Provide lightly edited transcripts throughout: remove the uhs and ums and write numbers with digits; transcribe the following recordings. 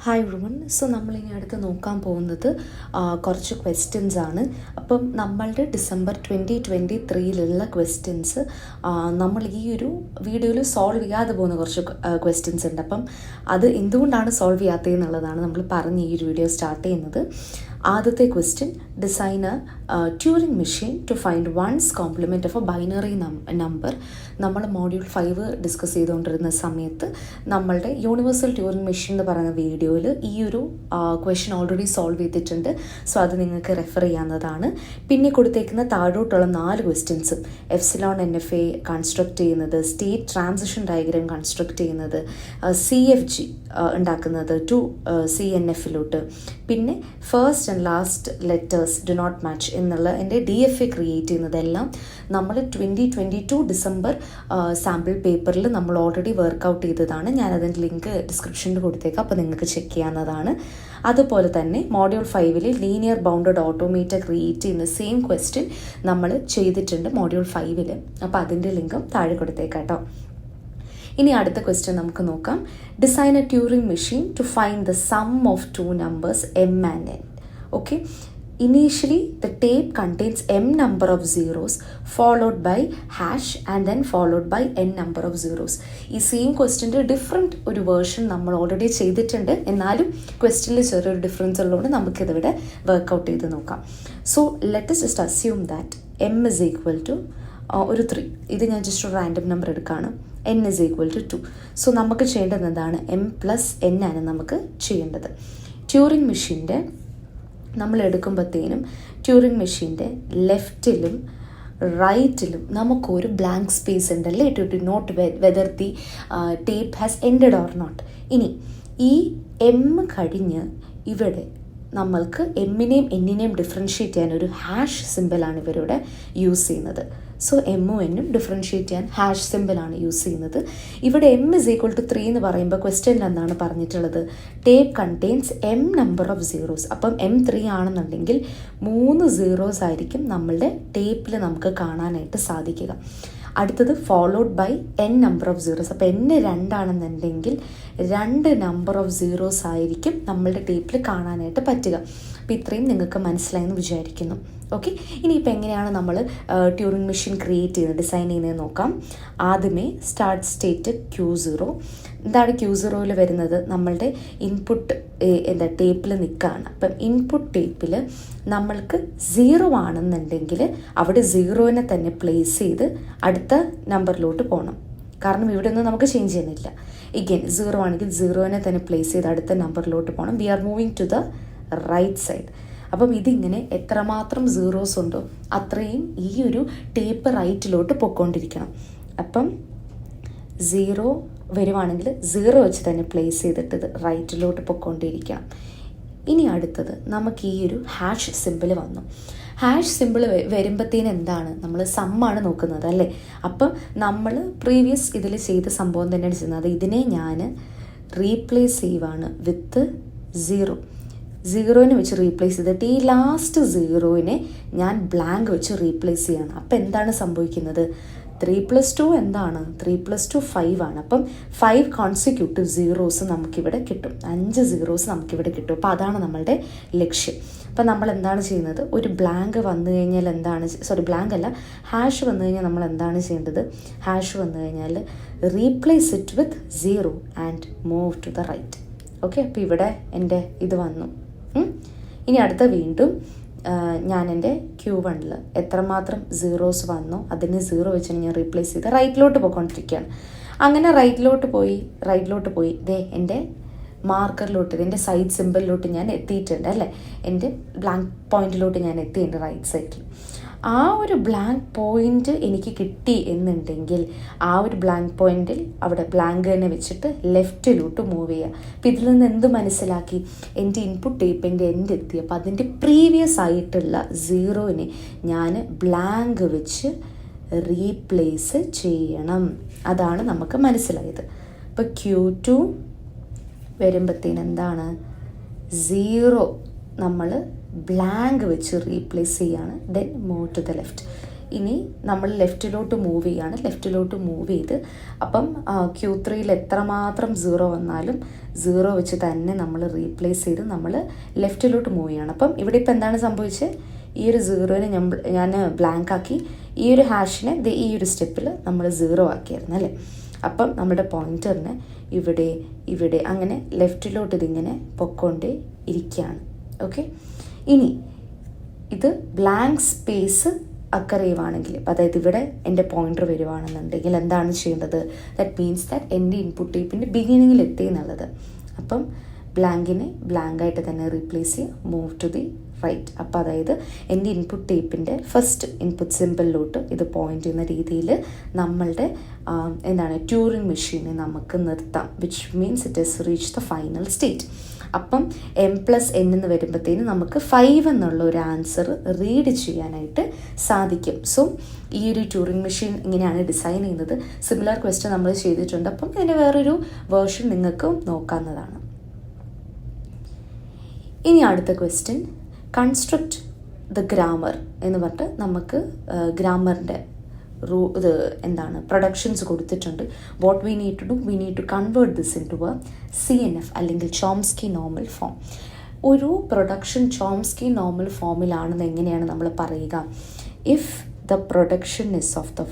Hi everyone. So നമ്മളിനി അടുത്ത് നോക്കാൻ പോകുന്നത് കുറച്ച് ക്വസ്റ്റ്യൻസ് ആണ്. അപ്പം നമ്മളുടെ ഡിസംബർ 2023 ക്വസ്റ്റ്യൻസ് നമ്മൾ ഈ ഒരു വീഡിയോയിൽ സോൾവ് ചെയ്യാതെ പോകുന്ന കുറച്ച് ക്വസ്റ്റ്യൻസ് ഉണ്ട്. അപ്പം അത് എന്തുകൊണ്ടാണ് സോൾവ് ചെയ്യാത്തതെന്നുള്ളതാണ് നമ്മൾ പറഞ്ഞ് ഈ ഒരു വീഡിയോ സ്റ്റാർട്ട് ചെയ്യുന്നത്. ആദ്യത്തെ question: design a Turing machine to find one's complement of a binary number. നമ്മൾ മോഡ്യൂൾ 5 ഡിസ്കസ് ചെയ്തുകൊണ്ടിരുന്ന സമയത്ത് നമ്മളുടെ യൂണിവേഴ്സൽ ട്യൂറിംഗ് മെഷീൻ എന്ന് പറയുന്ന വീഡിയോയിൽ ഈ ഒരു ക്വസ്റ്റ്യൻ ഓൾറെഡി സോൾവ് ചെയ്തിട്ടുണ്ട്. സോ അത് നിങ്ങൾക്ക് റെഫർ ചെയ്യാവുന്നതാണ്. പിന്നെ കൊടുത്തേക്കുന്ന താഴോട്ടുള്ള 4 ക്വസ്റ്റ്യൻസ്: എഫ്സിലോൺ NFA കൺസ്ട്രക്ട് ചെയ്യുന്നത്, സ്റ്റേറ്റ് ട്രാൻസിഷൻ ഡയഗ്രാം കൺസ്ട്രക്ട് ചെയ്യുന്നത്, CFG ഉണ്ടാക്കുന്നത് ടു CNFിലോട്ട്, പിന്നെ first and last letters do not match എന്നുള്ള എൻ്റെ DFA ക്രിയേറ്റ് ചെയ്യുന്നതെല്ലാം നമ്മൾ 2022 ഡിസംബർ സാമ്പിൾ പേപ്പറിൽ നമ്മൾ ഓൾറെഡി വർക്കൗട്ട് ചെയ്തതാണ്. ഞാനതിൻ്റെ ലിങ്ക് ഡിസ്ക്രിപ്ഷനിൽ കൊടുത്തേക്കാം, അപ്പോൾ നിങ്ങൾക്ക് ചെക്ക് ചെയ്യാവുന്നതാണ്. അതുപോലെ തന്നെ മോഡ്യൂൾ 5 ലീനിയർ ബൗണ്ടഡ് ഓട്ടോമേറ്റർ ക്രിയേറ്റ് ചെയ്യുന്ന സെയിം ക്വസ്റ്റ്യൻ നമ്മൾ ചെയ്തിട്ടുണ്ട് മോഡ്യൂൾ 5. അപ്പോൾ അതിൻ്റെ ലിങ്കും താഴെ കൊടുത്തേക്കാം കേട്ടോ. ഇനി അടുത്ത ക്വസ്റ്റ്യൻ നമുക്ക് നോക്കാം. Design a Turing machine to find the sum of 2 numbers m and n. Okay. Initially, the tape contains m number of zeros followed by hash and then followed by n number of zeros. ഈ same ക്വസ്റ്റ്യൻ്റെ different ഒരു version നമ്മൾ already ചെയ്തിട്ടുണ്ട്. എന്നാലും ക്വസ്റ്റ്യനിൽ ചെറിയൊരു difference ഉള്ളതുകൊണ്ട് നമുക്കിതിവിടെ workout ചെയ്ത് നോക്കാം. So let us just assume that m is equal to ഒരു 3. ഇത് ഞാൻ ജസ്റ്റ് ഒരു റാൻഡം നമ്പർ എടുക്കുകയാണ്. n is equal to 2. So നമുക്ക് ചെയ്യേണ്ടത് എന്താണ്? m plus n ആണ് നമുക്ക് ചെയ്യേണ്ടത്. ട്യൂറിംഗ് മെഷീൻ്റെ നമ്മൾ എടുക്കുമ്പോഴത്തേനും ട്യൂറിംഗ് മെഷീൻ്റെ ലെഫ്റ്റിലും റൈറ്റിലും നമുക്കൊരു ബ്ലാങ്ക് സ്പേസ് ഉണ്ടല്ലേ, to note whether the tape has ended or not. ഇനി ഈ m കഴിഞ്ഞ് ഇവിടെ നമ്മൾക്ക് എമ്മിനെയും എന്നിനെയും ഡിഫറൻഷ്യേറ്റ് ചെയ്യാൻ ഒരു ഹാഷ് സിമ്പിളാണ് ഇവരിവിടെ യൂസ് ചെയ്യുന്നത്. സോ എമ്മും എന്നും ഡിഫറൻഷ്യേറ്റ് ചെയ്യാൻ ഹാഷ് സിമ്പിളാണ് യൂസ് ചെയ്യുന്നത്. ഇവിടെ m is equal to 3 എന്ന് പറയുമ്പോൾ ക്വസ്റ്റ്യനിൽ എന്താണ് പറഞ്ഞിട്ടുള്ളത്? Tape contains m number of zeros. അപ്പം m 3 ആണെന്നുണ്ടെങ്കിൽ 3 zeros ആയിരിക്കും നമ്മളുടെ ടേപ്പിൽ നമുക്ക് കാണാനായിട്ട് സാധിക്കുക. അടുത്തത് followed by n number of zeros. അപ്പോൾ n 2 ആണെന്നുണ്ടെങ്കിൽ 2 number of zeros ആയിരിക്കും നമ്മളുടെ ടേപ്പിൽ കാണാനായിട്ട് പറ്റുക. അപ്പോൾ ഇത്രയും നിങ്ങൾക്ക് മനസ്സിലായെന്ന് വിചാരിക്കുന്നു. ഓക്കെ. ഇനിയിപ്പോൾ എങ്ങനെയാണ് നമ്മൾ ട്യൂറിംഗ് മെഷീൻ ക്രിയേറ്റ് ചെയ്യുന്നത്, ഡിസൈൻ ചെയ്യുന്നത് നോക്കാം. ആദ്യമേ സ്റ്റാർട്ട് സ്റ്റേറ്റ് Q0. എന്താണ് Q0യിൽ വരുന്നത്? നമ്മളുടെ ഇൻപുട്ട് ടേപ്പിൽ നിൽക്കുകയാണ്. അപ്പം ഇൻപുട്ട് ടേപ്പിൽ നമ്മൾക്ക് 0 ആണെന്നുണ്ടെങ്കിൽ അവിടെ 0നെ തന്നെ പ്ലേസ് ചെയ്ത് അടുത്ത നമ്പറിലോട്ട് പോകണം. കാരണം ഇവിടെ ഒന്നും നമുക്ക് ചേഞ്ച് ചെയ്യുന്നില്ല. എഗെയിൻ 0 ആണെങ്കിൽ 0നെ തന്നെ പ്ലേസ് ചെയ്ത് അടുത്ത നമ്പറിലോട്ട് പോകണം. We are moving to the right side. അപ്പം ഇതിങ്ങനെ എത്രമാത്രം സീറോസ് ഉണ്ടോ അത്രയും ഈ ഒരു ടേപ്പ് റൈറ്റിലോട്ട് പൊയ്ക്കൊണ്ടിരിക്കണം. അപ്പം 0 വരുവാണെങ്കിൽ 0 വെച്ച് തന്നെ പ്ലേസ് ചെയ്തിട്ട് ഇത് റൈറ്റിലോട്ട് പൊയ്ക്കൊണ്ടിരിക്കണം. ഇനി അടുത്തത് നമുക്ക് ഈ ഒരു ഹാഷ് സിമ്പിൾ വന്നു. ഹാഷ് സിമ്പിൾ വരുമ്പോഴത്തേന് എന്താണ്? നമ്മൾ സമ്മാണ് നോക്കുന്നത് അല്ലേ. അപ്പം നമ്മൾ പ്രീവിയസ് ഇതിൽ ചെയ്ത സംഭവം തന്നെയാണ് ചെയ്യുന്നത്. ഇതിനെ ഞാൻ റീപ്ലേസ് ചെയ്യുവാണ് വിത്ത് 0നെ വെച്ച് റീപ്ലേസ് ചെയ്തിട്ട് ഈ ലാസ്റ്റ് 0നെ ഞാൻ ബ്ലാങ്ക് വെച്ച് റീപ്ലേസ് ചെയ്യണം. അപ്പം എന്താണ് സംഭവിക്കുന്നത്? 3 + 2 എന്താണ്? 3 + 2 5 ആണ്. അപ്പം 5 കോൺസിക്യൂട്ടീവ് സീറോസ് നമുക്കിവിടെ കിട്ടും. 5 zeros നമുക്കിവിടെ കിട്ടും. അപ്പോൾ അതാണ് നമ്മളുടെ ലക്ഷ്യം. അപ്പം നമ്മൾ എന്താണ് ചെയ്യുന്നത്? ഒരു ബ്ലാങ്ക് വന്നു കഴിഞ്ഞാൽ ബ്ലാങ്ക് അല്ല, ഹാഷ് വന്നു കഴിഞ്ഞാൽ നമ്മൾ എന്താണ് ചെയ്യേണ്ടത്? ഹാഷ് വന്നു കഴിഞ്ഞാൽ replace it with 0 and move to the right. Okay. അപ്പോൾ ഇവിടെ എൻ്റെ ഇത് വന്നു. ഇനി അടുത്ത വീണ്ടും ഞാൻ എൻ്റെ Q1 എത്രമാത്രം സീറോസ് വന്നോ അതിന് 0 വെച്ചാണ് ഞാൻ റീപ്ലേസ് ചെയ്ത് റൈറ്റിലോട്ട് പോയിക്കൊണ്ടിരിക്കുകയാണ്. അങ്ങനെ റൈറ്റിലോട്ട് പോയി ദേ എൻ്റെ മാർക്കറിലോട്ട്, എൻ്റെ സൈഡ് സിമ്പിളിലോട്ട് ഞാൻ എത്തിയിട്ടുണ്ട് അല്ലേ. എൻ്റെ ബ്ലാങ്ക് പോയിന്റിലോട്ട് ഞാൻ എത്തി എൻ്റെ റൈറ്റ് സൈഡിൽ. ആ ഒരു ബ്ലാങ്ക് പോയിന്റ് എനിക്ക് കിട്ടി എന്നുണ്ടെങ്കിൽ ആ ഒരു ബ്ലാങ്ക് പോയിന്റിൽ അവിടെ ബ്ലാങ്ക് തന്നെ വെച്ചിട്ട് ലെഫ്റ്റിലോട്ട് മൂവ് ചെയ്യുക. അപ്പം ഇതിൽ നിന്ന് എന്ത് മനസ്സിലാക്കി? എൻ്റെ ഇൻപുട്ട് ടേപ്പിൻ്റെ എൻഡ് എത്തി. അപ്പം അതിൻ്റെ പ്രീവിയസ് ആയിട്ടുള്ള 0നെ ഞാൻ ബ്ലാങ്ക് വെച്ച് റീപ്ലേസ് ചെയ്യണം. അതാണ് നമുക്ക് മനസ്സിലായത്. അപ്പോൾ Q2 വരുമ്പോഴത്തേന് എന്താണ്? 0 നമ്മൾ ബ്ലാങ്ക് വെച്ച് റീപ്ലേസ് ചെയ്യാണ്. Then move to the left. ഇനി നമ്മൾ ലെഫ്റ്റിലോട്ട് മൂവ് ചെയ്യാണ്. ലെഫ്റ്റിലോട്ട് മൂവ് ചെയ്ത് അപ്പം Q3യിൽ എത്രമാത്രം 0 വന്നാലും 0 വെച്ച് തന്നെ നമ്മൾ റീപ്ലേസ് ചെയ്ത് നമ്മൾ ലെഫ്റ്റിലോട്ട് മൂവ് ചെയ്യണം. അപ്പം ഇവിടെ ഇപ്പം എന്താണ് സംഭവിച്ചത്? ഈ ഒരു 0നെ ഞാൻ ബ്ലാങ്ക് ആക്കി, ഈ ഒരു ഹാഷിനെ ഈ ഒരു സ്റ്റെപ്പിൽ നമ്മൾ 0 ആക്കിയായിരുന്നു അല്ലേ. അപ്പം നമ്മുടെ പോയിൻറ്ററിനെ ഇവിടെ അങ്ങനെ ലെഫ്റ്റിലോട്ട് ഇതിങ്ങനെ പൊക്കോണ്ടേ ഇരിക്കുകയാണ്. ഓക്കെ, ഇനി ഇത് ബ്ലാങ്ക് സ്പേസ് അക്കർ ചെയ്യുവാണെങ്കിൽ, അതായത് ഇവിടെ എൻ്റെ പോയിൻ്റർ വരുവാണെന്നുണ്ടെങ്കിൽ എന്താണ് ചെയ്യേണ്ടത്? ദാറ്റ് മീൻസ് ദാറ്റ് എൻ്റെ ഇൻപുട്ട് ടൈപ്പിൻ്റെ ബിഗിനിങ്ങിൽ എത്തി എന്നുള്ളത്. അപ്പം ബ്ലാങ്കിനെ ബ്ലാങ്കായിട്ട് തന്നെ റീപ്ലേസ് ചെയ്യുക, മൂവ് ടു ദി റൈറ്റ്. അപ്പോൾ അതായത് എൻ്റെ ഇൻപുട്ട് ടൈപ്പിൻ്റെ ഫസ്റ്റ് ഇൻപുട്ട് സിമ്പിളിലോട്ട് ഇത് പോയിൻ്റ് ചെയ്യുന്ന രീതിയിൽ നമ്മളുടെ ട്യൂറിംഗ് മെഷീനെ നമുക്ക് നിർത്താം. Which means it is reach the final state. അപ്പം M+N എന്ന് വരുമ്പോഴത്തേന് നമുക്ക് 5 എന്നുള്ള ഒരു ആൻസർ റീഡ് ചെയ്യാനായിട്ട് സാധിക്കും. സോ ഈ ഒരു ട്യൂറിംഗ് മെഷീൻ ഇങ്ങനെയാണ് ഡിസൈൻ ചെയ്യുന്നത്. സിമിലർ ക്വസ്റ്റ്യൻ നമ്മൾ ചെയ്തിട്ടുണ്ട്. അപ്പം ഇതിൻ്റെ വേറൊരു വേർഷൻ നിങ്ങൾക്ക് നോക്കാവുന്നതാണ്. ഇനി അടുത്ത ക്വസ്റ്റ്യൻ, കൺസ്ട്രക്ട് ദ ഗ്രാമർ എന്ന് പറഞ്ഞിട്ട് നമുക്ക് ഗ്രാമറിൻ്റെ ഇത് പ്രൊഡക്ഷൻസ് കൊടുത്തിട്ടുണ്ട്. What we need to do, we need to convert this into a CNF അല്ലെങ്കിൽ ചോംസ്കി നോർമൽ ഫോം. ഒരു പ്രൊഡക്ഷൻ ചോംസ്കി നോർമൽ ഫോമിലാണെന്ന് എങ്ങനെയാണ് നമ്മൾ പറയുക? If the production is of the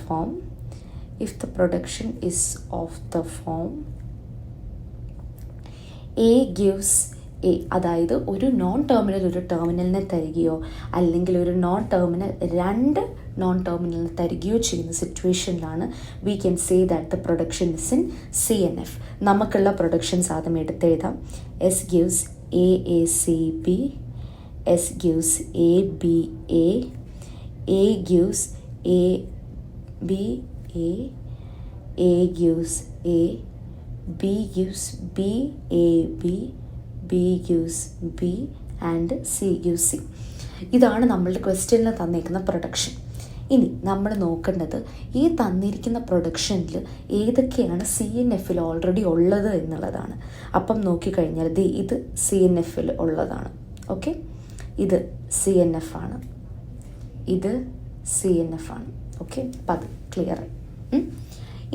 form A gives A, അതായത് ഒരു non terminal ഒരു ടെർമിനലിനെ തരികയോ അല്ലെങ്കിൽ ഒരു നോൺ ടെർമിനൽ 2 നോൺ ടെർമിനലിനെ തരികയോ ചെയ്യുന്ന സിറ്റുവേഷനിലാണ് we can say that the production is in CNF. നമുക്കുള്ള പ്രൊഡക്ഷൻസ് ആദ്യം എടുത്തെഴുതാം. S gives AACB, S gives ABA, A gives ABA, A gives A, B gives BAB, B gives B and C gives C. ഇതാണ് നമ്മളുടെ ക്വസ്റ്റ്യനിൽ തന്നിരിക്കുന്ന production. ഇനി നമ്മൾ നോക്കേണ്ടത് ഈ തന്നിരിക്കുന്ന പ്രൊഡക്ഷനിൽ ഏതൊക്കെയാണ് CNFൽ ഓൾറെഡി ഉള്ളത് എന്നുള്ളതാണ്. അപ്പം നോക്കിക്കഴിഞ്ഞാൽ ഇത് CNFൽ ഉള്ളതാണ്. ഓക്കെ, ഇത് CNF ആണ്, ഇത് CNF ആണ്. ഓക്കെ, അപ്പം അത് ക്ലിയറായി.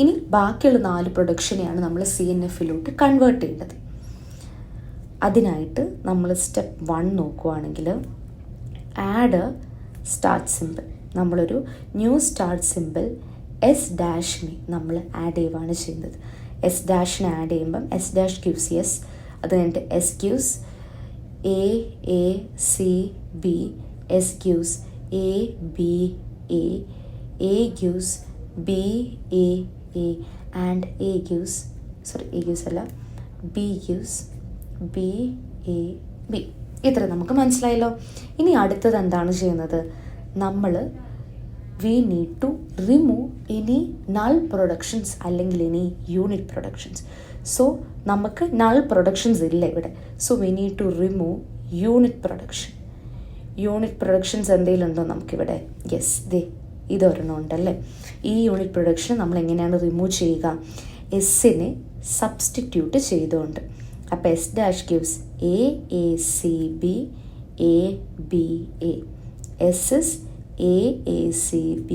ഇനി ബാക്കിയുള്ള 4 പ്രൊഡക്ഷനെയാണ് നമ്മൾ CNFലോട്ട് കൺവേർട്ട് ചെയ്യേണ്ടത്. അതിനായിട്ട് നമ്മൾ സ്റ്റെപ്പ് 1 നോക്കുവാണെങ്കിൽ ആഡ് എ സ്റ്റാർട്ട് സിമ്പിൾ. നമ്മളൊരു ന്യൂ സ്റ്റാർട്ട് സിമ്പിൾ S' നമ്മൾ ആഡ് ചെയ്യുകയാണ് ചെയ്യുന്നത്. S' ആഡ് ചെയ്യുമ്പം S' gives S, അത് കഴിഞ്ഞിട്ട് S gives AACB, S gives ABA, A gives BAA and B gives BAB. ഇത്ര നമുക്ക് മനസ്സിലായല്ലോ. ഇനി അടുത്തത് എന്താണ് ചെയ്യുന്നത്? നമ്മൾ we need to remove any null productions അല്ലെങ്കിൽ എനി യൂണിറ്റ് പ്രൊഡക്ഷൻസ്. സോ നമുക്ക് നൾ പ്രൊഡക്ഷൻസ് ഇല്ല ഇവിടെ. So we need to remove unit production. Unit productions എന്തെങ്കിലും ഉണ്ടോ നമുക്കിവിടെ? യെസ്, ഇതൊരെണ്ണം ഉണ്ടല്ലേ. ഈ യൂണിറ്റ് പ്രൊഡക്ഷൻ നമ്മൾ എങ്ങനെയാണ് റിമൂവ് ചെയ്യുക? എസ്സിനെ സബ്സ്റ്റിറ്റ്യൂട്ട് ചെയ്തുകൊണ്ട്. അപ്പോൾ S' gives AACB ABA, S is AACB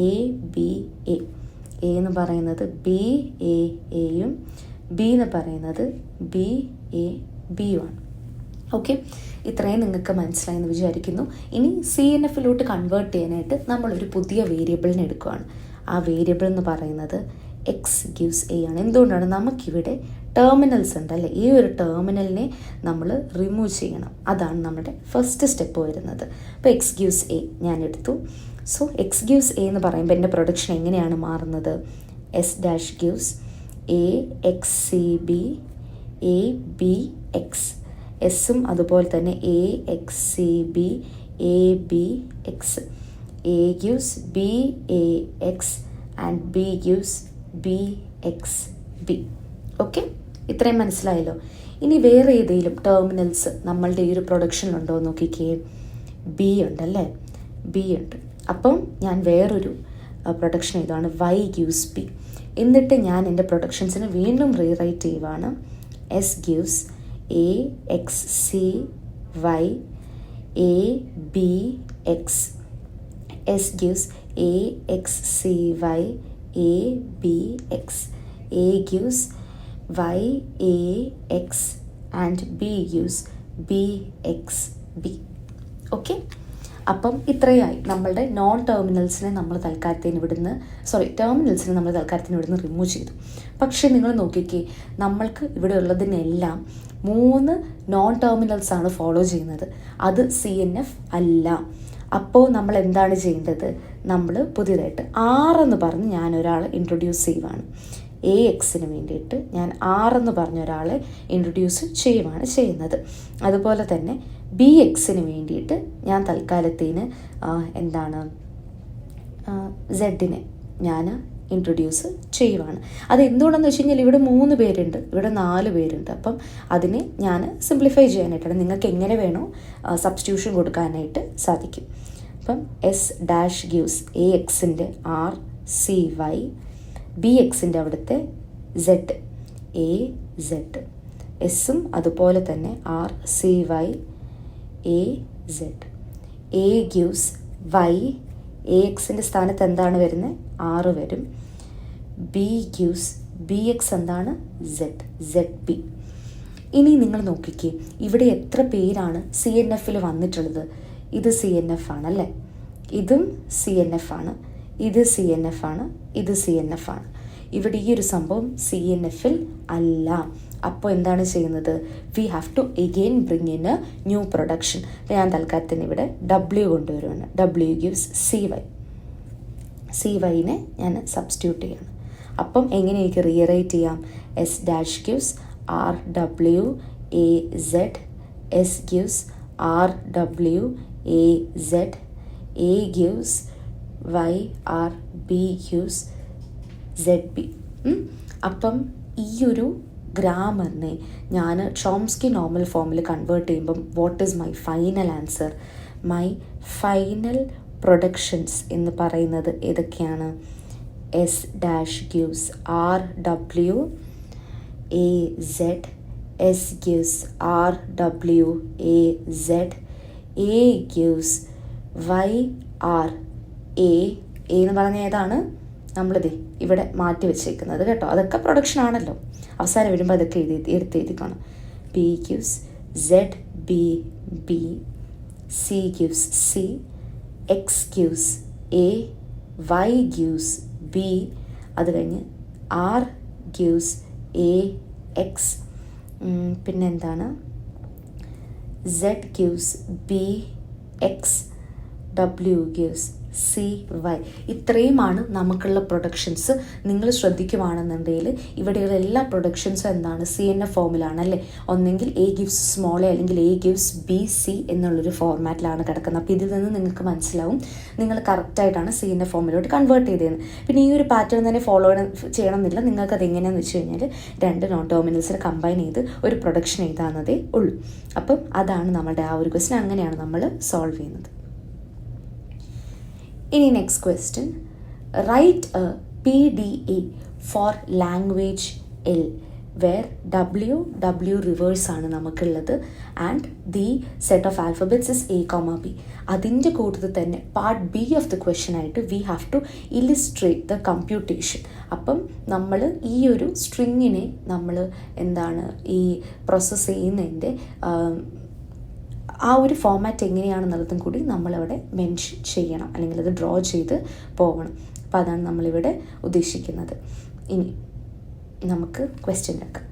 ABA, A എന്ന് പറയുന്നത് BAAയും B എന്ന് പറയുന്നത് BABയുമാണ്. ഓക്കെ, ഇത്രയും നിങ്ങൾക്ക് മനസ്സിലായെന്ന് വിചാരിക്കുന്നു. ഇനി CNFലോട്ട് കൺവേർട്ട് ചെയ്യാനായിട്ട് നമ്മളൊരു പുതിയ വേരിയബിളിനെ എടുക്കുകയാണ്. ആ വേരിയബിൾ എന്ന് പറയുന്നത് X gives A ആണ്. എന്തുകൊണ്ടാണ്? നമുക്കിവിടെ ടെർമിനൽസ് ഉണ്ടല്ലേ, ഈ ഒരു ടെർമിനലിനെ നമ്മൾ റിമൂവ് ചെയ്യണം. അതാണ് നമ്മുടെ ഫസ്റ്റ് സ്റ്റെപ്പ് വരുന്നത്. അപ്പോൾ X gives A ഞാൻ എടുത്തു. സോ X gives A എന്ന് പറയുമ്പോൾ എൻ്റെ പ്രൊഡക്ഷൻ എങ്ങനെയാണ് മാറുന്നത്? S' gives AXCB ABX, എസ്സും അതുപോലെ തന്നെ AXCB ABX, A gives BAX and B gives BXB. Okay, ഇത്രയും മനസ്സിലായല്ലോ. ഇനി വേറെ ഏതെങ്കിലും ടെർമിനൽസ് നമ്മളുടെ ഈ ഒരു പ്രൊഡക്ഷനിലുണ്ടോ നോക്കിക്കേ. B ഉണ്ടല്ലേ, B ഉണ്ട്. അപ്പം ഞാൻ വേറൊരു പ്രൊഡക്ഷൻ ഇതാണ് Y gives B. എന്നിട്ട് ഞാൻ എൻ്റെ പ്രൊഡക്ഷൻസിനെ വീണ്ടും റീറൈറ്റ് ചെയ്യുവാണ്. S gives AXCY ABX, S gives AXCY ABX. A gives YAX and B gives BXB. Okay, അപ്പം ഇത്രയായി നമ്മളുടെ നോൺ ടെർമിനൽസിനെ നമ്മൾ തൽക്കാലത്തിന് ടെർമിനൽസിനെ നമ്മൾ തൽക്കാലത്തിന് ഇവിടുന്ന് റിമൂവ് ചെയ്തു. പക്ഷേ നിങ്ങൾ നോക്കിക്കേ, നമ്മൾക്ക് ഇവിടെ ഉള്ളതിനെല്ലാം 3 നോൺ ടെർമിനൽസാണ് ഫോളോ ചെയ്യുന്നത്. അത് CNF അല്ല. അപ്പോൾ നമ്മൾ എന്താണ് ചെയ്യേണ്ടത്? നമ്മൾ പുതിയതായിട്ട് R എന്ന് പറഞ്ഞ് ഞാനൊരാളെ ഇൻട്രൊഡ്യൂസ് ചെയ്യുവാണ്. AXന് വേണ്ടിയിട്ട് ഞാൻ R എന്ന് പറഞ്ഞ ഒരാളെ ഇൻട്രൊഡ്യൂസ് ചെയ്യുന്നത്. അതുപോലെ തന്നെ BXന് വേണ്ടിയിട്ട് ഞാൻ തൽക്കാലത്തിന് Z-നെ ഞാൻ ഇൻട്രൊഡ്യൂസ് ചെയ്യുവാണ്. അത് എന്തുകൊണ്ടെന്ന് വെച്ച് കഴിഞ്ഞാൽ ഇവിടെ 3 പേരുണ്ട്, ഇവിടെ 4 പേരുണ്ട്. അപ്പം അതിനെ ഞാൻ സിംപ്ലിഫൈ ചെയ്യാനായിട്ടാണ്. നിങ്ങൾക്ക് എങ്ങനെ വേണോ സബ്സ്റ്റിറ്റ്യൂഷൻ കൊടുക്കാനായിട്ട് സാധിക്കും. അപ്പം S' gives AXൻ്റെ RCY, BXൻ്റെ അവിടുത്തെ Z AZ, എസ്സും അതുപോലെ തന്നെ RCY AZ. A gives Y, AXൻ്റെ സ്ഥാനത്ത് എന്താണ് വരുന്നത്? R വരും. B gives BX എന്താണ്? ZB. ഇനി നിങ്ങൾ നോക്കിക്കേ, ഇവിടെ എത്ര പേരാണ് CNFൽ വന്നിട്ടുള്ളത്? ഇത് CNF ആണല്ലേ, ഇതും CNF ആണ്, ഇത് CNF ആണ്, ഇത് CNF ആണ്. ഇവിടെ ഈ ഒരു സംഭവം CNFൽ അല്ല. അപ്പോൾ എന്താണ് ചെയ്യുന്നത്? We have to again bring in a new production. ഞാൻ തൽക്കാലത്തിന് ഇവിടെ W കൊണ്ടുവരുവാണ്. W gives CY. CYനെ ഞാൻ സബ്സ്റ്റിറ്റ്യൂട്ട് ചെയ്യാണ്. അപ്പം എങ്ങനെ എനിക്ക് റീറൈറ്റ് ചെയ്യാം? S' gives RW AZ, S gives RW AZ, A gives YR, B gives ZB. അപ്പം ഈ ഒരു ഗ്രാമറിനെ ഞാൻ ചോംസ്കി നോർമൽ ഫോമിൽ കൺവേർട്ട് ചെയ്യുമ്പം what is my final answer? My final productions എന്ന് പറയുന്നത് ഏതൊക്കെയാണ്? S' gives RW AZ, S gives RW AZ, A gives YR. A എന്ന് പറഞ്ഞ ഏതാണ്? നമ്മളിത് ഇവിടെ മാറ്റി വെച്ചേക്കുന്നത് കേട്ടോ. അതൊക്കെ പ്രൊഡക്ഷൻ ആണല്ലോ. അവസാനം വരുമ്പോൾ അതൊക്കെ എഴുതിക്കണം. B gives ZBB, C gives C, X gives A, Y gives B, അത് കഴിഞ്ഞ് R gives AX, പിന്നെന്താണ്? Z gives BX, W gives CY. ഇത്രയുമാണ് നമുക്കുള്ള പ്രൊഡക്ഷൻസ്. നിങ്ങൾ ശ്രദ്ധിക്കുവാണെന്നുണ്ടെങ്കിൽ ഇവിടെയുള്ള എല്ലാ പ്രൊഡക്ഷൻസും എന്താണ്? CNF ഫോമിലാണല്ലേ. ഒന്നെങ്കിൽ A gives small a അല്ലെങ്കിൽ A gives BC എന്നുള്ളൊരു ഫോർമാറ്റിലാണ് കിടക്കുന്നത്. അപ്പോൾ ഇതിൽ നിന്ന് നിങ്ങൾക്ക് മനസ്സിലാവും നിങ്ങൾ കറക്റ്റായിട്ടാണ് CNF ഫോമിലോട്ട് കൺവേർട്ട് ചെയ്തത്. പിന്നെ ഈ ഒരു പാറ്റേൺ തന്നെ ഫോളോ ചെയ്യണമെന്നില്ല. നിങ്ങൾക്കത് എങ്ങനെയാണെന്ന് വെച്ച് കഴിഞ്ഞാൽ 2 നോൺ ടെർമിനൽസിനെ കമ്പൈൻ ചെയ്ത് ഒരു പ്രൊഡക്ഷൻ എഴുതാവുന്നതേ ഉള്ളൂ. അപ്പം അതാണ് നമ്മുടെ ആ ഒരു ക്വസ്റ്റ്യൻ. അങ്ങനെയാണ് നമ്മൾ സോൾവ് ചെയ്യുന്നത്. ഇനി next question, right A PDA for language L where W reverse ആണ് നമുക്കുള്ളത് and the set of alphabets is A, B. അതിൻ്റെ കൂട്ടത്തിൽ തന്നെ part B of the question ആയിട്ട് we have to illustrate the computation. അപ്പം നമ്മൾ ഈ ഒരു സ്ട്രിങ്ങിനെ നമ്മൾ ഈ പ്രോസസ്സ് ചെയ്യുന്നതിൻ്റെ ആ ഒരു ഫോമാറ്റ് എങ്ങനെയാണെന്നുള്ളതും കൂടി നമ്മളവിടെ മെൻഷൻ ചെയ്യണം, അല്ലെങ്കിൽ അത് ഡ്രോ ചെയ്ത് പോകണം. അപ്പോൾ അതാണ് നമ്മളിവിടെ ഉദ്ദേശിക്കുന്നത്. ഇനി നമുക്ക് ക്വസ്റ്റ്യൻ എടുക്കാം.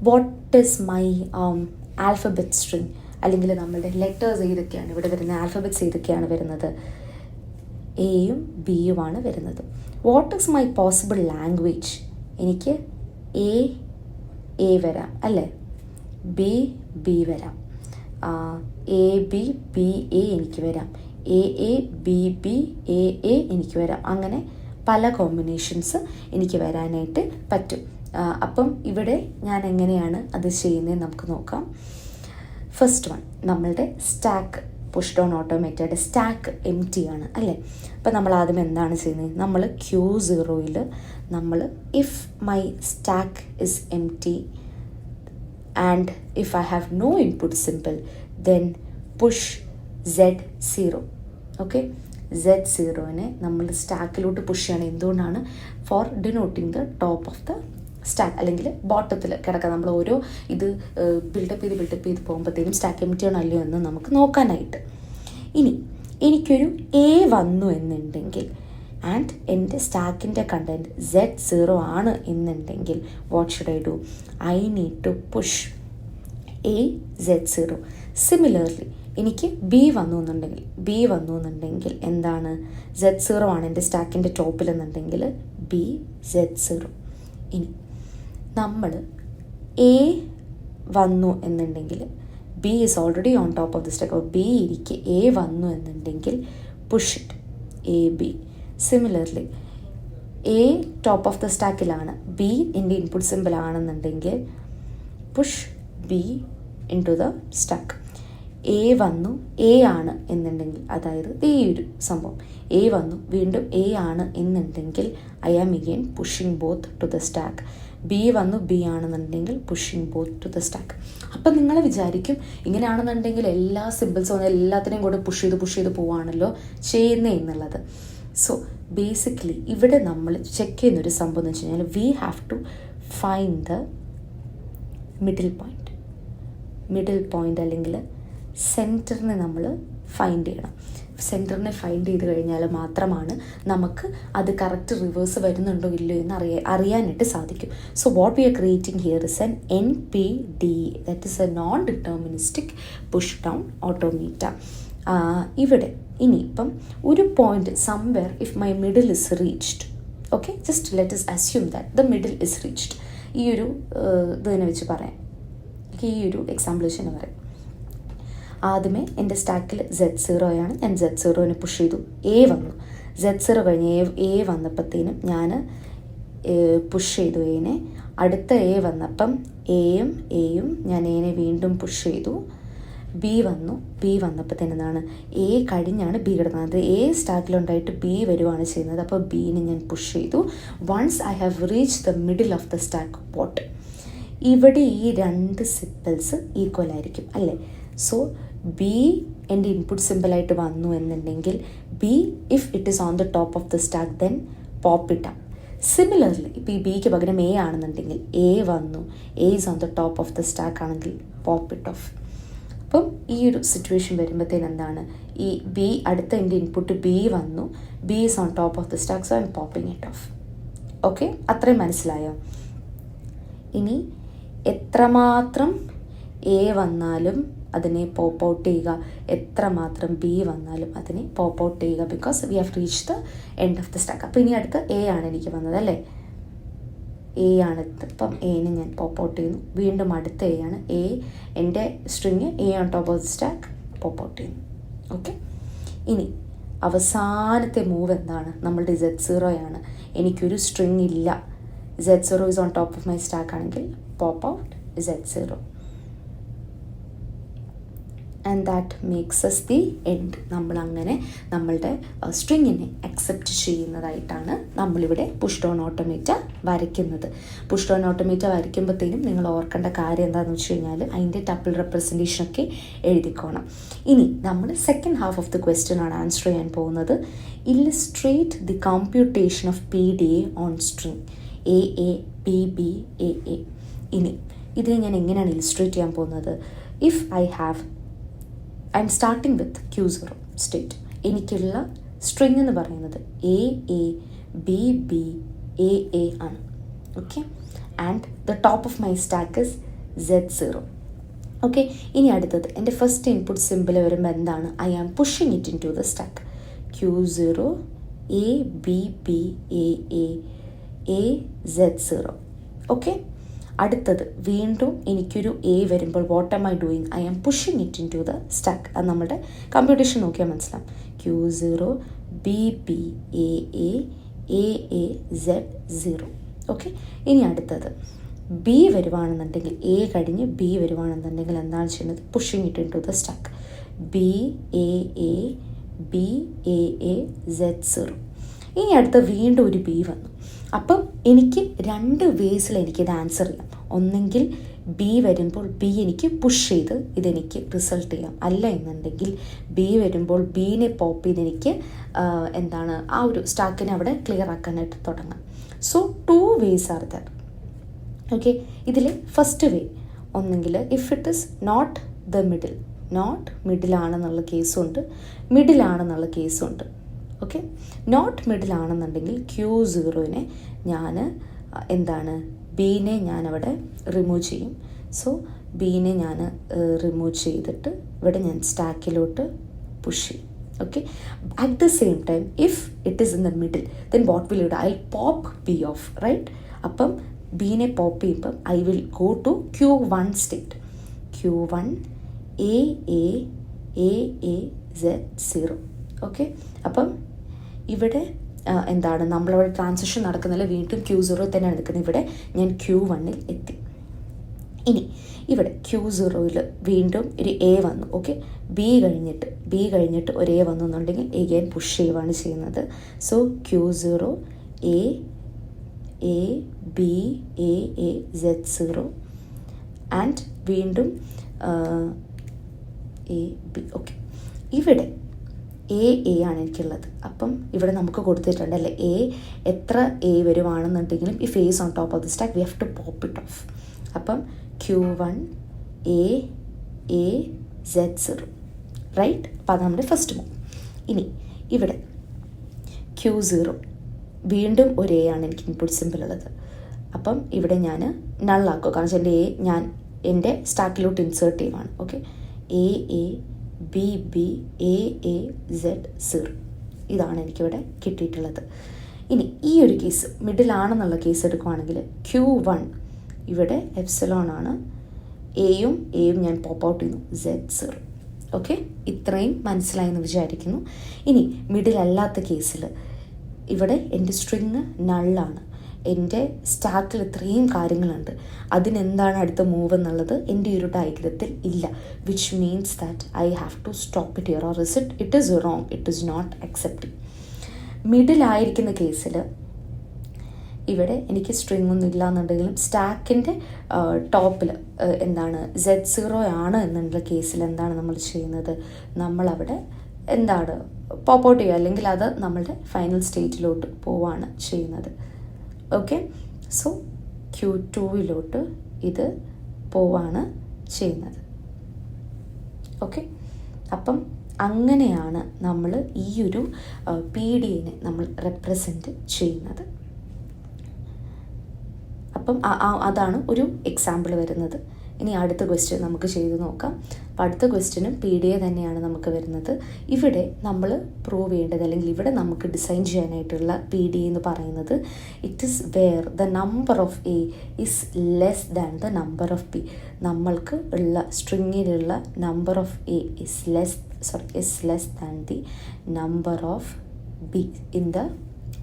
What is my alphabet string, അല്ലെങ്കിൽ നമ്മളുടെ ലെറ്റേഴ്സ് ഏതൊക്കെയാണ് ഇവിടെ വരുന്നത്? ആൽഫബറ്റ്സ് ഏതൊക്കെയാണ് വരുന്നത്? എയും ബിയുമാണ് വരുന്നത്. What is my possible language? എനിക്ക് എ വരാം അല്ലേ, ബി വരാം, AB BA എനിക്ക് വരാം, AA BB AA എനിക്ക് വരാം. അങ്ങനെ പല കോമ്പിനേഷൻസ് എനിക്ക് വരാനായിട്ട് പറ്റും. അപ്പം ഇവിടെ ഞാൻ എങ്ങനെയാണ് അത് ചെയ്യുന്നത് നമുക്ക് നോക്കാം. ഫസ്റ്റ് വൺ, നമ്മളുടെ stack push down automated stack empty ആണ് അല്ലേ. അപ്പം നമ്മൾ ആദ്യം എന്താണ് ചെയ്യുന്നത്? നമ്മൾ Q0 നമ്മൾ if my stack is empty and if I have no input symbol then push Z0. okay, Z0നെ നമ്മൾ സ്റ്റാക്കിലോട്ട് പുഷ് ചെയ്യണം. എന്തുകൊണ്ടാണ്? For denoting the top of the stack, അല്ലെങ്കിൽ ബോട്ടത്തിൽ കിടക്കുക. നമ്മൾ ഓരോ ഇത് ബിൽഡപ്പ് ചെയ്ത് പോകുമ്പോഴത്തേനും സ്റ്റാക്ക് എംപ്റ്റി ആണോ അല്ലയോ എന്ന് നമുക്ക് നോക്കാനായിട്ട്. ഇനി എനിക്കൊരു A വന്നു എന്നുണ്ടെങ്കിൽ ആൻഡ് എൻ്റെ സ്റ്റാക്കിൻ്റെ കണ്ടൻറ്റ് Z0 ആണ് എന്നുണ്ടെങ്കിൽ what should I do? I need to push A Z0. Similarly എനിക്ക് B വന്നു എന്നുണ്ടെങ്കിൽ എന്താണ്? Z0 ആണ് എൻ്റെ സ്റ്റാക്കിൻ്റെ ടോപ്പിൽ എന്നുണ്ടെങ്കിൽ B Z0. ഇനി നമ്മൾ A വന്നു എന്നുണ്ടെങ്കിൽ B is already on top of the stack. അപ്പോൾ B ഇരിക്കെ A വന്നു എന്നുണ്ടെങ്കിൽ push it AB. Similarly A top of the സ്റ്റാക്കിലാണ്, B എൻ്റെ ഇൻപുട്ട് സിമ്പിൾ ആണെന്നുണ്ടെങ്കിൽ push B into the stack. A വന്നു A ആണ് എന്നുണ്ടെങ്കിൽ, അതായത് ഈ ഒരു സംഭവം A വന്നു വീണ്ടും A ആണ് എന്നുണ്ടെങ്കിൽ I am again pushing both to the stack. B വന്നു B ആണെന്നുണ്ടെങ്കിൽ pushing both to the stack. അപ്പം നിങ്ങൾ വിചാരിക്കും ഇങ്ങനെയാണെന്നുണ്ടെങ്കിൽ എല്ലാ സിമ്പിൾസും എല്ലാത്തിനെയും കൂടെ പുഷ് ചെയ്ത് പോവാണല്ലോ ചെയ്യുന്നേ എന്നുള്ളത്. സോ ബേസിക്കലി ഇവിടെ നമ്മൾ ചെക്ക് ചെയ്യുന്നൊരു സംഭവം എന്ന് വെച്ച് കഴിഞ്ഞാൽ we have to find the middle point അല്ലെങ്കിൽ സെൻറ്ററിനെ നമ്മൾ ഫൈൻഡ് ചെയ്യണം. സെൻറ്ററിനെ ഫൈൻഡ് ചെയ്ത് കഴിഞ്ഞാൽ മാത്രമാണ് നമുക്ക് അത് കറക്റ്റ് റിവേഴ്സ് വരുന്നുണ്ടോ ഇല്ലയോ എന്ന് അറിയാനായിട്ട് സാധിക്കും. So what we are creating here is an NPD, that is A non deterministic push down odometer. ഇവിടെ ഇനിയിപ്പം ഒരു point somewhere if my middle is reached, okay, just let us assume that the middle is reached. ഈ ഒരു ഇതിനെ വെച്ച് പറയാം, ഈ ഒരു എക്സാമ്പിൾ വെച്ച് തന്നെ പറയാം. ആദ്യമേ എൻ്റെ സ്റ്റാക്കിൽ Z0 ആണ്, ഞാൻ Z0നെ പുഷ് ചെയ്തു, A വന്നു. Z0 കഴിഞ്ഞ് A വന്നപ്പോഴത്തേനും ഞാൻ പുഷ് ചെയ്തു Aനെ. അടുത്ത A വന്നപ്പം Aയും ഞാൻ Aനെ വീണ്ടും പുഷ് ചെയ്തു. B വന്നപ്പോഴത്തേനും എന്താണ്? A കഴിഞ്ഞാണ് B കിടക്കുന്നത്. A സ്റ്റാക്കിലുണ്ടായിട്ട് B വരുവാണ് ചെയ്യുന്നത്. അപ്പോൾ Bനെ ഞാൻ പുഷ് ചെയ്തു. Once I have reach the middle of the stack പോട്ട്, ഇവിടെ ഈ രണ്ട് സിമ്പിൾസ് ഈക്വൽ ആയിരിക്കും അല്ലേ? സോ B എൻ്റെ ഇൻപുട്ട് സിമ്പിളായിട്ട് വന്നു എന്നുണ്ടെങ്കിൽ B, if it is on the top of the stack then pop it up. Similarly ഇപ്പോൾ ഈ ബിക്ക് പകരം A ആണെന്നുണ്ടെങ്കിൽ A വന്നു, A is on the top of the stack ആണെങ്കിൽ പോപ്പ് ഇറ്റ് ഓഫ്. അപ്പം ഈ ഒരു സിറ്റുവേഷൻ വരുമ്പോഴത്തേന് എന്താണ്? ഈ B അടുത്ത എൻ്റെ ഇൻപുട്ട് B വന്നു, B is on top of the stack, so I M popping it off. Okay, അത്രയും മനസ്സിലായോ? ഇനി എത്രമാത്രം A വന്നാലും അതിനെ പോപ്പ് ഔട്ട് ചെയ്യുക, എത്രമാത്രം B വന്നാലും അതിനെ പോപ്പ് ഔട്ട് ചെയ്യുക, because we have reach the end of the stack. അപ്പോൾ ഇനി അടുത്ത A ആണ് എനിക്ക് വന്നത് അല്ലേ? A ആണ്. ഇപ്പം Aനെ ഞാൻ പോപ്പ് ഔട്ട് ചെയ്യുന്നു. വീണ്ടും അടുത്ത A ആണ്. A എൻ്റെ string A on top of the stack pop out ചെയ്യുന്നു. ഓക്കെ, ഇനി അവസാനത്തെ മൂവ് എന്താണ്? നമ്മളുടെ Z0 ആണ്. എനിക്കൊരു സ്ട്രിങ് ഇല്ല, Z0 is on top of my stack ആണെങ്കിൽ pop out Z0 and that makes us the end. നമ്മളങ്ങനെ നമ്മളുടെ സ്ട്രിങ്ങിനെ അക്സെപ്റ്റ് ചെയ്യുന്നതായിട്ടാണ് നമ്മളിവിടെ പുഷ് ഡൗൺ ഓട്ടോമേറ്റർ വരയ്ക്കുന്നത്. പുഷ് ഡൗൺ ഓട്ടോമേറ്റർ വരയ്ക്കുമ്പോഴത്തേനും നിങ്ങൾ ഓർക്കേണ്ട കാര്യം എന്താണെന്ന് വെച്ച് കഴിഞ്ഞാൽ അതിൻ്റെ ടപ്പിൾ റെപ്രസെൻറ്റേഷനൊക്കെ എഴുതിക്കോണം. ഇനി നമ്മൾ second half of the question ആണ് ആൻസർ ചെയ്യാൻ പോകുന്നത്. Illustrate the computation of PDA on string AA BB AA. ഇനി ഇതിനെ ഞാൻ എങ്ങനെയാണ് ഇല്ലുസ്ട്രേറ്റ് ചെയ്യാൻ പോകുന്നത്? If I am starting with Q0 state. എനിക്കുള്ള സ്ട്രിങ് എന്ന് പറയുന്നത് AA BB AA ആണ്. Okay, and the top of my stack is Z0. Okay, ഇനി അടുത്തത് എൻ്റെ ഫസ്റ്റ് ഇൻപുട്ട് സിമ്പിൾ വരുമ്പോൾ എന്താണ്? I am pushing it into the stack. Q0 A BB AA A Z0. Okay, അടുത്തത് വീണ്ടും എനിക്കൊരു A വരുമ്പോൾ what am I doing? I am pushing it into the stack. അത് നമ്മുടെ computation നോക്കിയാൽ മനസ്സിലാവും. Q0 BB AA AA Z0. Okay, ഇനി അടുത്തത് B വരുവാണെന്നുണ്ടെങ്കിൽ A കഴിഞ്ഞ് B വരുവാണെന്നുണ്ടെങ്കിൽ എന്താണ് ചെയ്യുന്നത്? Pushing it into the stack. B AA B AA Z0. ഇനി അടുത്ത വീണ്ടും ഒരു B വന്നു. അപ്പം എനിക്ക് രണ്ട് വേസിൽ എനിക്കിത് ആൻസർ ചെയ്യാം. ഒന്നെങ്കിൽ ബി വരുമ്പോൾ ബി എനിക്ക് പുഷ് ചെയ്ത് ഇതെനിക്ക് റിസൾട്ട് ചെയ്യാം. അല്ല എന്നുണ്ടെങ്കിൽ ബി വരുമ്പോൾ ബീനെ പോപ്പ് ചെയ്ത് എനിക്ക് എന്താണ് ആ ഒരു സ്റ്റാക്കിനെ അവിടെ ക്ലിയർ ആക്കാനായിട്ട് തുടങ്ങാം. So 2 ways are there. Okay, ഇതിൽ ഫസ്റ്റ് വേ ഒന്നെങ്കിൽ if it is not the middle, not മിഡിലാണെന്നുള്ള കേസുണ്ട്, മിഡിലാണെന്നുള്ള കേസുണ്ട്. ഓക്കെ, നോട്ട് മിഡിലാണെന്നുണ്ടെങ്കിൽ Q0നെ ഞാൻ എന്താണ് ബീനെ ഞാനവിടെ റിമൂവ് ചെയ്യും. സോ ബീനെ ഞാൻ റിമൂവ് ചെയ്തിട്ട് ഇവിടെ ഞാൻ സ്റ്റാക്കിലോട്ട് പുഷ് ചെയ്യും. Okay, at the same time if it is in the middle then what will you do? I pop B off, right? അപ്പം ബീനെ പോപ്പ് ചെയ്യുമ്പം I will go to Q1 state. Q1 A Z0. Okay, അപ്പം ഇവിടെ എന്താണ് നമ്മളവിടെ transition നടക്കുന്നില്ല, വീണ്ടും Q0 തന്നെയാണ് നിൽക്കുന്നത്. ഇവിടെ ഞാൻ Q1 എത്തി. ഇനി ഇവിടെ Q0 വീണ്ടും ഒരു A വന്നു. ഓക്കെ, ബി കഴിഞ്ഞിട്ട് ഒരു A വന്നു എന്നുണ്ടെങ്കിൽ എഗെയിൻ പുഷ് ചെയ്യുകയാണ് ചെയ്യുന്നത്. So Q0 A B A Z0 and വീണ്ടും A B. ഓക്കെ, ഇവിടെ A ആണ് എനിക്കുള്ളത്. അപ്പം ഇവിടെ നമുക്ക് കൊടുത്തിട്ടുണ്ട് അല്ലേ, എത്ര A വരുവാണെന്നുണ്ടെങ്കിലും if A is on top of the stack we have to pop it off. അപ്പം Q1 A Z0, റൈറ്റ്? അപ്പം അത് നമ്മുടെ ഫസ്റ്റ് മൂവ്. ഇനി ഇവിടെ Q0 വീണ്ടും ഒരു A ആണ് എനിക്ക് ഇൻപുട്ട് സിമ്പിൾ ഉള്ളത്. അപ്പം ഇവിടെ ഞാൻ നള്ളാക്കുക, കാരണം വെച്ചാൽ എൻ്റെ ഞാൻ എൻ്റെ സ്റ്റാക്കിലോട്ട് ഇൻസേർട്ട് ചെയ്യുവാണ്. Okay, A B A Z0 ഇതാണ് എനിക്കിവിടെ കിട്ടിയിട്ടുള്ളത്. ഇനി ഈ ഒരു കേസ് മിഡിലാണെന്നുള്ള കേസ് എടുക്കുവാണെങ്കിൽ Q1 ഇവിടെ എപ്സിലോൺ ആണ്, എയും ഞാൻ പോപ്പ് ഔട്ട് ചെയ്യുന്നു Z0. ഓക്കെ, ഇത്രയും മനസ്സിലായി എന്ന് വിചാരിക്കുന്നു. ഇനി മിഡിലല്ലാത്ത കേസിൽ ഇവിടെ എൻ്റെ സ്ട്രിങ് നള്ളാണ്, എൻ്റെ സ്റ്റാക്കിൽ ഇത്രയും കാര്യങ്ങളുണ്ട്, അതിനെന്താണ് അടുത്ത മൂവ് എന്നുള്ളത് എൻ്റെ ഒരു ഡയഗ്രത്തിൽ ഇല്ല. Which means that I have to stop it here, or it is wrong, it is not accepting. മിഡിലായിരിക്കുന്ന കേസിൽ ഇവിടെ എനിക്ക് സ്ട്രിങ് ഒന്നും ഇല്ല എന്നുണ്ടെങ്കിലും സ്റ്റാക്കിൻ്റെ ടോപ്പിൽ എന്താണ് Z0 ആണ് എന്നുള്ള കേസിൽ എന്താണ് നമ്മൾ ചെയ്യുന്നത്? നമ്മളവിടെ എന്താണ് പോപ്പ് ഔട്ട് ചെയ്യുക, അല്ലെങ്കിൽ അത് നമ്മളുടെ ഫൈനൽ സ്റ്റേറ്റിലോട്ട് പോവുകയാണ് ചെയ്യുന്നത്. ഓക്കെ, സോ Q2 ഇത് പോവാണ് ചെയ്യുന്നത്. ഓക്കെ, അപ്പം അങ്ങനെയാണ് നമ്മൾ ഈ ഒരു PDനെ നമ്മൾ റെപ്രസെൻറ്റ് ചെയ്യുന്നത്. അപ്പം അതാണ് ഒരു എക്സാമ്പിൾ വരുന്നത്. ഇനി അടുത്ത ക്വസ്റ്റ്യൻ നമുക്ക് ചെയ്ത് നോക്കാം. അപ്പം അടുത്ത ക്വസ്റ്റ്യനും PDA തന്നെയാണ് നമുക്ക് വരുന്നത്. ഇവിടെ നമ്മൾ പ്രൂവ് ചെയ്യേണ്ടത്, അല്ലെങ്കിൽ ഇവിടെ നമുക്ക് ഡിസൈൻ ചെയ്യാനായിട്ടുള്ള PDA എന്ന് പറയുന്നത് it is where the number of A is less than the number of B. നമ്മൾക്ക് ഉള്ള സ്ട്രിങ്ങിലുള്ള number of A is less than the number of B in the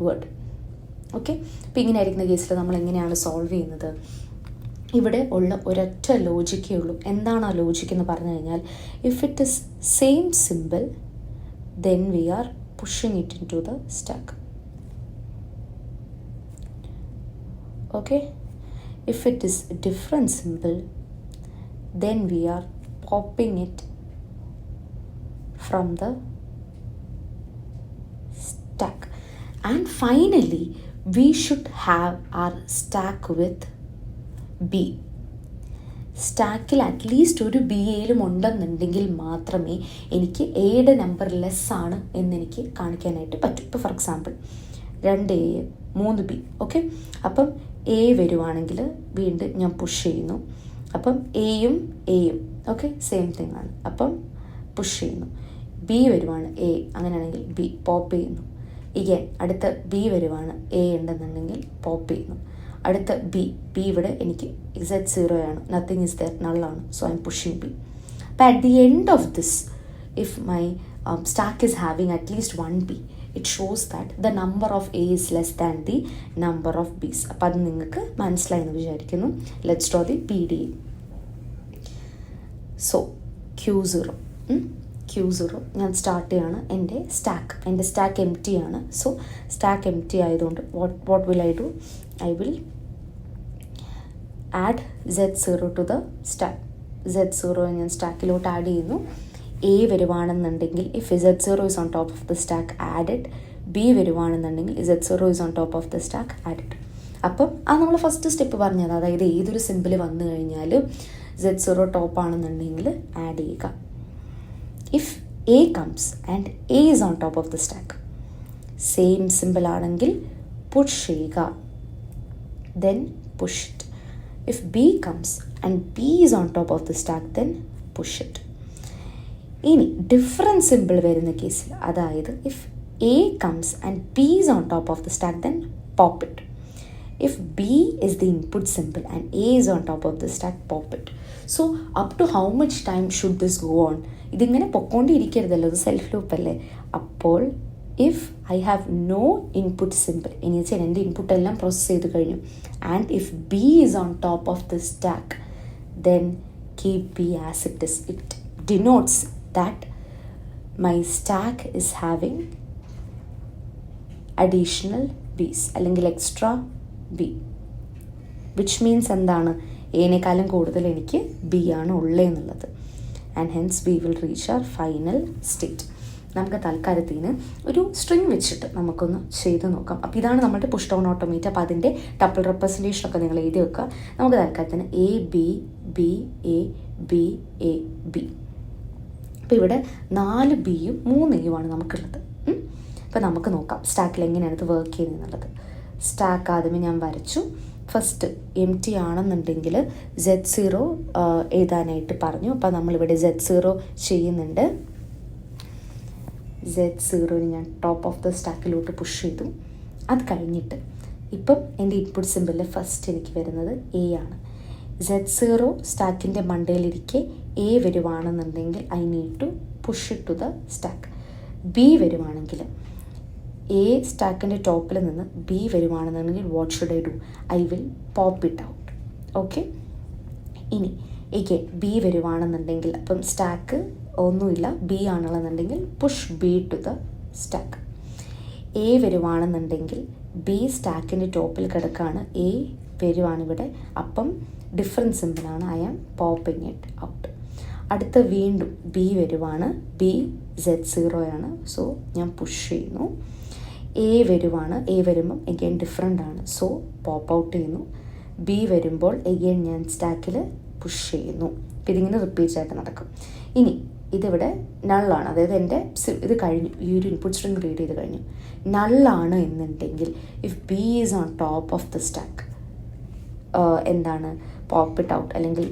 word. Okay, അപ്പോൾ ഇങ്ങനെ ആയിരിക്കുന്ന കേസിൽ നമ്മൾ എങ്ങനെയാണ് സോൾവ് ചെയ്യുന്നത്? ഇവിടെ ഉള്ള ഒരൊറ്റ ലോജിക്കേ ഉള്ളൂ. എന്താണ് ആ ലോജിക് എന്ന് പറഞ്ഞു കഴിഞ്ഞാൽ, if it is same symbol then we are pushing it into the stack. Okay, if it is different symbol then we are popping it from the stack. And finally we should have our stack with B. സ്റ്റാക്കിൽ at least ഒരു B എയിലും ഉണ്ടെന്നുണ്ടെങ്കിൽ മാത്രമേ എനിക്ക് എയുടെ number less ആണ് എന്നെനിക്ക് കാണിക്കാനായിട്ട് പറ്റും. ഇപ്പോൾ for example 2 A 3 B. Okay, അപ്പം എ വരുവാണെങ്കിൽ വീണ്ടും ഞാൻ പുഷ് ചെയ്യുന്നു. അപ്പം എയും ഓക്കെ സെയിം തിങ് ആണ്, അപ്പം പുഷ് ചെയ്യുന്നു. ബി വരുവാണ് A, അങ്ങനെയാണെങ്കിൽ B പോപ്പ് ചെയ്യുന്നു. ഇഗൈൻ അടുത്ത ബി വരുവാണ് A ഉണ്ടെന്നുണ്ടെങ്കിൽ പോപ്പ് ചെയ്യുന്നു. അടുത്ത ബി ഇവിടെ എനിക്ക് Z0 ആണ്, നത്തിങ് ഇസ് ദർ, നള്ളാണ്. So I am pushing B. അപ്പോൾ at the end of this, if my stack is having at least 1 B, it shows that the number of A is less than the number of Bs. അപ്പോൾ അത് നിങ്ങൾക്ക് മനസ്സിലായെന്ന് വിചാരിക്കുന്നു. Let's draw the PDA. So Q0 ഞാൻ start ചെയ്യാണ്. എൻ്റെ stack empty ആണ്. So stack empty ആയതുകൊണ്ട് what will I do? Add Z0 to the stack. Z0 ഞാൻ സ്റ്റാക്കിലോട്ട് ആഡ് ചെയ്യുന്നു. A വരുവാണെന്നുണ്ടെങ്കിൽ if Z0 is on top of the stack added, B വരുവാണെന്നുണ്ടെങ്കിൽ Z0 is on top of the stack added. അപ്പം അത് നമ്മൾ first step പറഞ്ഞത്, അതായത് ഏതൊരു സിമ്പിൾ വന്നു കഴിഞ്ഞാൽ Z0 ടോപ്പ് ആണെന്നുണ്ടെങ്കിൽ ആഡ് ചെയ്യുക. If A comes and A is on top of the stack, same simple ആണെങ്കിൽ പുഷ് ചെയ്യുക, then push it. If B comes and B is on top of the stack, then push it. ഇനി different simple വരുന്ന കേസിൽ, അതായത് if A comes and B is on top of the stack, then pop it. If B is the input symbol and A is on top of the stack, pop it. So up to how much time should this go on? ഇതിങ്ങനെ പൊക്കോണ്ടിരിക്കരുതല്ലോ, ഇത് self loop അല്ലേ. അപ്പോൾ if I have no input symbol, എന്ന് വെച്ചാൽ എൻ്റെ input എല്ലാം process ചെയ്ത് കഴിഞ്ഞു, and if B is on top of the stack, then keep B as it is. It denotes that my stack is having additional B's അല്ലെങ്കിൽ extra B, which means എന്താണ്, എനേക്കാളും കൂടുതൽ എനിക്ക് B ആണ് ഉള്ളതെന്നുള്ളത്. And hence we will reach our final state. നമുക്ക് തൽക്കാലത്തിന് ഒരു string വെച്ചിട്ട് നമുക്കൊന്ന് ചെയ്ത് നോക്കാം. അപ്പോൾ ഇതാണ് നമ്മുടെ പുഷ് ഡൗൺ ഓട്ടോമേറ്റ്. അപ്പോൾ അതിൻ്റെ ടപ്പിൾ റെപ്രസെൻറ്റേഷനൊക്കെ നിങ്ങൾ എഴുതി വെക്കുക. നമുക്ക് തൽക്കാലത്തിന് A B B A B A B. അപ്പോൾ ഇവിടെ 4 ബിയും 3 എയുമാണ് നമുക്കുള്ളത്. അപ്പോൾ നമുക്ക് നോക്കാം സ്റ്റാക്കിൽ എങ്ങനെയാണ് ഇത് വർക്ക് ചെയ്യുന്നത്. സ്റ്റാക്ക് ആദ്യമേ ഞാൻ വരച്ചു. ഫസ്റ്റ് എം ടി ആണെന്നുണ്ടെങ്കിൽ Z0 എഴുതാനായിട്ട് പറഞ്ഞു. അപ്പോൾ നമ്മളിവിടെ Z0 ചെയ്യുന്നുണ്ട്. Z0 ഞാൻ ടോപ്പ് ഓഫ് ദ സ്റ്റാക്കിലോട്ട് പുഷ് ചെയ്തു. അത് കഴിഞ്ഞിട്ട് ഇപ്പം എൻ്റെ ഇൻപുട്ട് സിമ്പിളിൽ ഫസ്റ്റ് എനിക്ക് വരുന്നത് A ആണ്. Z0 സ്റ്റാക്കിൻ്റെ മണ്ടയിലിരിക്കെ A വരുവാണെന്നുണ്ടെങ്കിൽ I need to push it to the stack. B വരുവാണെങ്കിൽ A സ്റ്റാക്കിൻ്റെ ടോപ്പിൽ നിന്ന് B വരുവാണെന്നുണ്ടെങ്കിൽ what should I do? I will pop it out. Okay, ഇനി എഗെയിൻ B വരുവാണെന്നുണ്ടെങ്കിൽ, അപ്പം സ്റ്റാക്ക് ഒന്നുമില്ല, B ആണെന്നുണ്ടെങ്കിൽ push B to the stack. A വരുവാണെന്നുണ്ടെങ്കിൽ B സ്റ്റാക്കിൻ്റെ ടോപ്പിൽ കിടക്കുകയാണ്, A വരുവാണിവിടെ, അപ്പം ഡിഫറൻറ്റ് സിമ്പിളാണ്, I am popping it out. അടുത്ത വീണ്ടും B വരുവാണ്, B Z0 ആണ്, സോ ഞാൻ പുഷ് ചെയ്യുന്നു. A വരുവാണ്, A വരുമ്പം എഗെയിൻ ഡിഫറെൻ്റ് ആണ്, സോ പോപ്പ് ഔട്ട് ചെയ്യുന്നു. B വരുമ്പോൾ എഗെയിൻ ഞാൻ സ്റ്റാക്കിൽ പുഷ് ചെയ്യുന്നു. അപ്പം ഇതിങ്ങനെ റിപ്പീറ്റ് ആയിട്ട് നടക്കും. ഇനി ഇതിവിടെ നള്ളാണ്, അതായത് എൻ്റെ ഇത് കഴിഞ്ഞു, ഈ ഒരു ഇൻപുട്ട് സ്ട്രിങ് റീഡ് ചെയ്ത് കഴിഞ്ഞു. നള്ളാണ് എന്നുണ്ടെങ്കിൽ if B is on top of the stack, എന്താണ്, പോപ്പ് ഇറ്റ് ഔട്ട് അല്ലെങ്കിൽ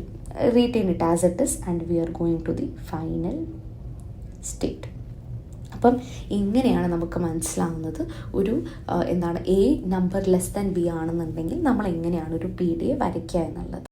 retain it as it is and we are going to the final state. അപ്പം ഇങ്ങനെയാണ് നമുക്ക് മനസ്സിലാവുന്നത് ഒരു എന്താണ് A number less than B ആണെന്നുണ്ടെങ്കിൽ നമ്മൾ എങ്ങനെയാണ് ഒരു PDA വരയ്ക്കുക എന്നുള്ളത്.